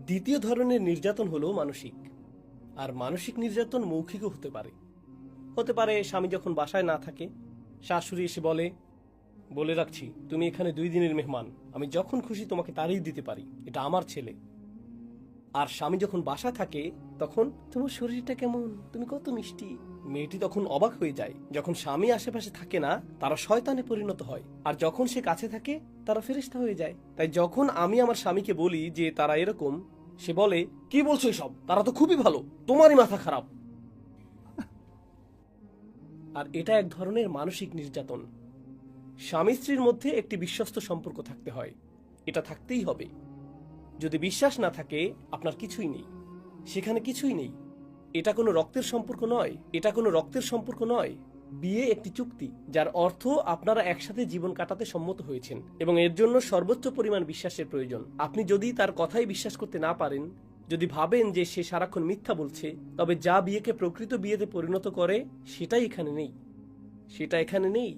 দ্বিতীয় ধরনের নির্যাতন হলো মানসিক। আর মানসিক নির্যাতন মৌখিকও হতে পারে। স্বামী যখন বাসায় না থাকে, শাশুড়ি এসে বলে, বলে রাখছি তুমি এখানে 2 দিনের মেহমান, আমি যখন খুশি তোমাকে তাড়িয়ে দিতে পারি, এটা আমার ছেলে। আর স্বামী যখন বাসায় থাকে তখন, তোমার শরীরটা কেমন, তুমি কত মিষ্টি। মেয়েটি তখন অবাক হয়ে যায়। যখন স্বামী আশেপাশে থাকে না তারা শয়তানে পরিণত হয়, আর যখন সে কাছে থাকে তারা ফেরেশতা হয়ে যায়। তাই যখন আমি আমার স্বামীকে বলি যে তারা এরকম, সে বলে, কি বলছো এসব, তারা তো খুবই ভালো, তোমারই মাথা খারাপ। আর এটা এক ধরনের মানসিক নির্যাতন। স্বামী স্ত্রীর মধ্যে একটি বিশ্বস্ত সম্পর্ক থাকতে হয়, এটা থাকতেই হবে। যদি বিশ্বাস না থাকে আপনার কিছুই নেই, সেখানে কিছুই নেই। এটা কোনো রক্তের সম্পর্ক নয়। বিয়ে একটি চুক্তি, যার অর্থ আপনারা একসাথে জীবন কাটাতে সম্মত হয়েছেন, এবং এর জন্য সর্বোচ্চ পরিমাণ বিশ্বাসের প্রয়োজন। আপনি যদি তার কথাই বিশ্বাস করতে না পারেন, যদি ভাবেন যে সে সারাক্ষণ মিথ্যা বলছে, তবে যা বিয়েকে প্রকৃত বিয়েতে পরিণত করে সেটা এখানে নেই।